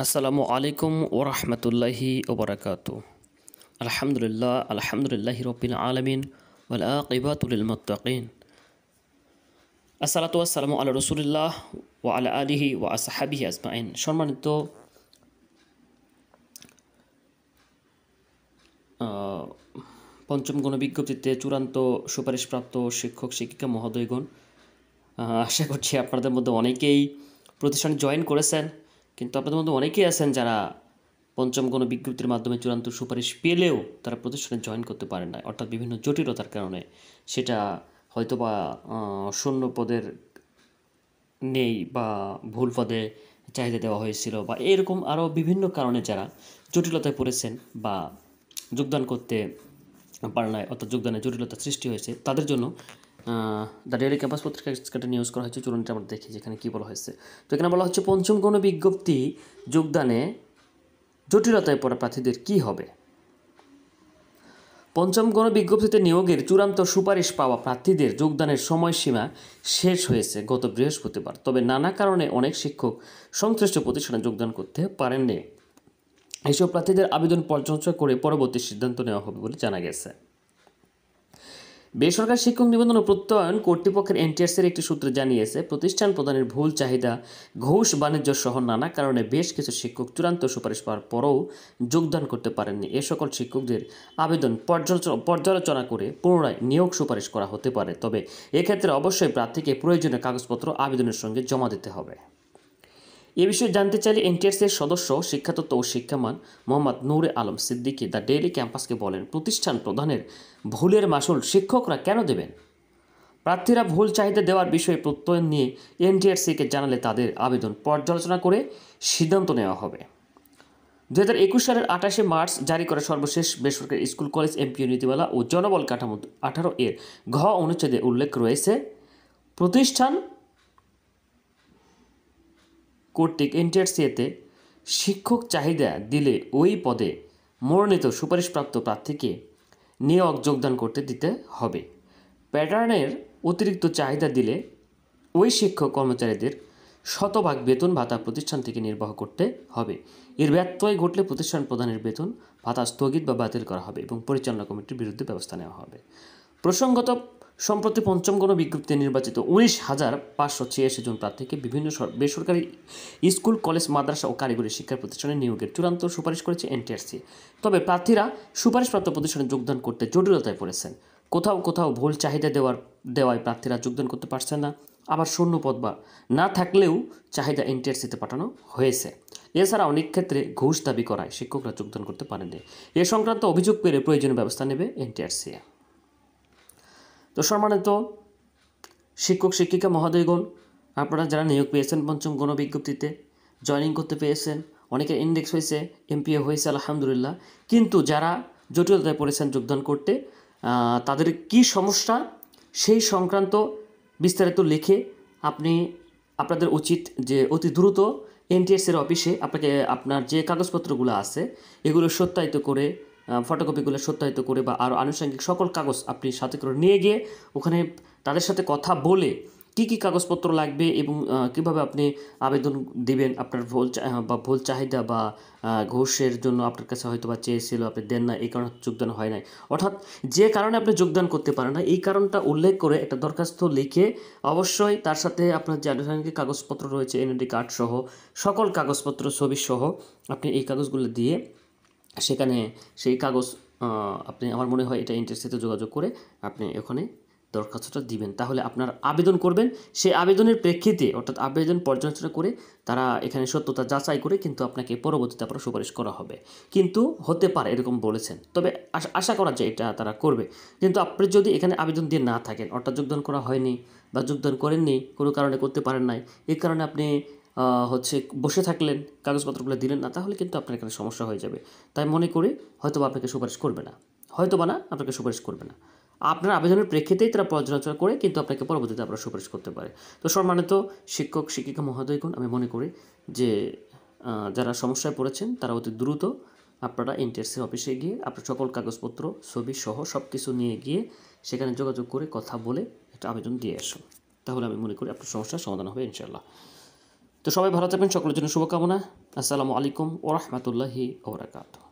আসসালামু আলাইকুম ওরহমতুল্লাহি ওবরাকাতু। আলহামদুলিল্লাহি রব্বিল আলামিন ওয়াল আকিবাতু লিল মুত্তাকিন। আসসালাতু ওয়াসসালামু আলা রাসূলিল্লাহ ওয়া আলা আলিহি ওয়া আসহাবিহি আজমাইন। সম্মানিত পঞ্চম গণবিজ্ঞপ্তিতে চূড়ান্ত সুপারিশপ্রাপ্ত শিক্ষক শিক্ষিকা মহোদয়গণ, আশা করছি আপনাদের মধ্যে অনেকেই প্রতিষ্ঠানে জয়েন করেছেন, কিন্তু আপনাদের মধ্যে অনেকেই আছেন যারা পঞ্চম গণবিজ্ঞপ্তির মাধ্যমে চূড়ান্ত সুপারিশ পেলেও তারা প্রতিষ্ঠানে জয়েন করতে পারেন না, অর্থাৎ বিভিন্ন জটিলতার কারণে। সেটা হয়তোবা শূন্য পদের নেই বা ভুল পদে চাহিদা দেওয়া হয়েছিল বা এরকম আরও বিভিন্ন কারণে যারা জটিলতায় পড়েছেন বা যোগদান করতে পারে না, অর্থাৎ যোগদানে জটিলতা সৃষ্টি হয়েছে, তাদের জন্য দ্য ডেইলি ক্যাম্পাস পত্রিকা একটা নিউজ করা হয়েছে। চলুন আমরা দেখি যেখানে কী বলা হয়েছে। তো এখানে বলা হচ্ছে পঞ্চম গণবিজ্ঞপ্তি যোগদানে জটিলতায় পড়া প্রার্থীদের কী হবে। পঞ্চম গণবিজ্ঞপ্তিতে নিয়োগের চূড়ান্ত সুপারিশ পাওয়া প্রার্থীদের যোগদানের সময়সীমা শেষ হয়েছে গত বৃহস্পতিবার। তবে নানা কারণে অনেক শিক্ষক সংশ্লিষ্ট প্রতিষ্ঠানে যোগদান করতে পারেননি। এইসব প্রার্থীদের আবেদন পর্যালোচনা করে পরবর্তী সিদ্ধান্ত নেওয়া হবে বলে জানা গেছে। বেসরকারি শিক্ষক নিবন্ধন ও প্রত্যয়ন কর্তৃপক্ষের এনটিআরসির একটি সূত্র জানিয়েছে, প্রতিষ্ঠান প্রদানের ভুল চাহিদা, ঘুষ বাণিজ্য সহ নানা কারণে বেশ কিছু শিক্ষক চূড়ান্ত সুপারিশ পাওয়ার পরও যোগদান করতে পারেননি। এ সকল শিক্ষকদের আবেদন পর্যালোচনা করে পুনরায় নিয়োগ সুপারিশ করা হতে পারে। তবে এক্ষেত্রে অবশ্যই প্রার্থীকে প্রয়োজনীয় কাগজপত্র আবেদনের সঙ্গে জমা দিতে হবে। এ বিষয়ে জানতে চাইলে এনটিআরসির সদস্য শিক্ষাতত্ত্ব ও শিক্ষামান মোহাম্মদ নূরে আলম সিদ্দিকী দ্য ডেইলি ক্যাম্পাসকে বলেন, প্রতিষ্ঠান প্রদানের ভুলের মাসুল শিক্ষকরা কেন দেবেন? প্রার্থীরা ভুল চাহিদা দেওয়ার বিষয়ে প্রত্যয়ন নিয়ে এনটিআরসিকে জানালে তাদের আবেদন পর্যালোচনা করে সিদ্ধান্ত নেওয়া হবে। 2021 সালের 28 মার্চ জারি করা সর্বশেষ বেসরকারি স্কুল কলেজ এমপিও নীতিমালা ও জনবল কাঠামো 18 এর ঘ অনুচ্ছেদে উল্লেখ রয়েছে, প্রতিষ্ঠান কর্তৃক এনটিআরসিতে শিক্ষক চাহিদা দিলে ওই পদে মনোনীত সুপারিশপ্রাপ্ত প্রার্থীকে নিয়োগ যোগদান করতে দিতে হবে। প্যাটার্নের অতিরিক্ত চাহিদা দিলে ওই শিক্ষক কর্মচারীদের শতভাগ বেতন ভাতা প্রতিষ্ঠান থেকে নির্বাহ করতে হবে। এর ব্যত্যয় ঘটলে প্রতিষ্ঠান প্রদানের বেতন ভাতা স্থগিত বা বাতিল করা হবে এবং পরিচালনা কমিটির বিরুদ্ধে ব্যবস্থা নেওয়া হবে। প্রসঙ্গত, সম্প্রতি পঞ্চম গণবিজ্ঞপ্তিতে নির্বাচিত 19,586 জন প্রার্থীকে বিভিন্ন বেসরকারি স্কুল কলেজ মাদ্রাসা ও কারিগরি শিক্ষা প্রতিষ্ঠানে নিয়োগের চূড়ান্ত সুপারিশ করেছে এনটিআরসি। তবে প্রার্থীরা সুপারিশপ্রাপ্ত প্রতিষ্ঠানে যোগদান করতে জটিলতায় পড়েছেন। কোথাও কোথাও ভুল চাহিদা দেওয়ায় প্রার্থীরা যোগদান করতে পারছেন না, আবার শূন্য পদ বা না থাকলেও চাহিদা এনটিআরসিতে পাঠানো হয়েছে। এছাড়া অনেক ক্ষেত্রে ঘুষ দাবি করায় শিক্ষকরা যোগদান করতে পারেননি। এ সংক্রান্ত অভিযোগ পেলে প্রয়োজনীয় ব্যবস্থা নেবে এনটিআরসি। তো সম্মানিত শিক্ষক শিক্ষিকা মহোদয়গণ, আপনারা যারা নিয়োগ পেয়েছেন পঞ্চম গণবিজ্ঞপ্তিতে জয়েনিং করতে পেরেছেন, অনেকের ইন্ডেক্স হয়েছে, এমপিও হয়েছে, আলহামদুলিল্লাহ। কিন্তু যারা জটিলতায় পড়েছেন যোগদান করতে, তাদের কি সমস্যা সেই সংক্রান্ত বিস্তারিত লিখে আপনাদের উচিত যে অতি দ্রুত এনটিআরসির অফিসে আপনার যে কাগজপত্রগুলো আছে এগুলো সত্যায়িত করে, ফটোকপিগুলো সত্যায়িত করে বা আরও আনুষঙ্গিক সকল কাগজ আপনি সাথে করে নিয়ে গিয়ে ওখানে তাদের সাথে কথা বলে কি কি কাগজপত্র লাগবে এবং কিভাবে আপনি আবেদন দিবেন, আপনার ভুল চাহিদা বা ঘুষের জন্য আপনার কাছে হয়তো বা চেয়েছিল, আপনি দেন না, এই কারণে যোগদান হয় নাই, অর্থাৎ যে কারণে আপনি যোগদান করতে পারেন না এই কারণটা উল্লেখ করে একটা দরখাস্ত লিখে অবশ্যই তার সাথে আপনার যে আনুষঙ্গিক কাগজপত্র রয়েছে, এনআইডি কার্ড সহ সকল কাগজপত্র ছবি সহ আপনি এই কাগজগুলো দিয়ে সেখানে সেই কাগজ আপনি, আমার মনে হয় এটা এনটিআরসিতে যোগাযোগ করে আপনি ওখানে দরখাস্তটা দিবেন। তাহলে আপনার আবেদন করবেন, সেই আবেদনের প্রেক্ষিতে অর্থাৎ আবেদন পর্যালোচনা করে তারা এখানে সত্যতা যাচাই করে কিন্তু আপনাকে পরবর্তীতে আপনার সুপারিশ করা হবে। কিন্তু হতে পারে এরকম বলেছেন, তবে আশা করা যায় এটা তারা করবে। কিন্তু আপনি যদি এখানে আবেদন দিয়ে না থাকেন, অর্থাৎ যোগদান করা হয়নি বা যোগদান করেননি, কোনো কারণে করতে পারেন নাই, এই কারণে আপনি বসে থাকলেন, কাগজপত্রগুলো দিলেন না, তাহলে কিন্তু আপনার এখানে সমস্যা হয়ে যাবে। তাই মনে করি হয়তো বা আপনাকে সুপারিশ করবে না, আপনাকে সুপারিশ করবে না। আপনার আবেদনের প্রেক্ষিতেই তারা পর্যালোচনা করে কিন্তু আপনাকে পরবর্তীতে আপনারা সুপারিশ করতে পারে। তো সম্মানিত শিক্ষক শিক্ষিকা মহোদয়গণ, আমি মনে করি যে যারা সমস্যায় পড়েছেন তারা অতি দ্রুত আপনারা এনটিআরসির অফিসে গিয়ে আপনার সকল কাগজপত্র ছবি সহ সব কিছু নিয়ে গিয়ে সেখানে যোগাযোগ করে কথা বলে একটা আবেদন দিয়ে আসুন। তাহলে আমি মনে করি আপনার সমস্যার সমাধান হবে ইনশাআল্লাহ। তো সবাই ভালো থাকবেন, সকলের জন্য শুভকামনা। আসসালামু আলাইকুম ওয়া রাহমাতুল্লাহি ওয়া বারাকাতুহু।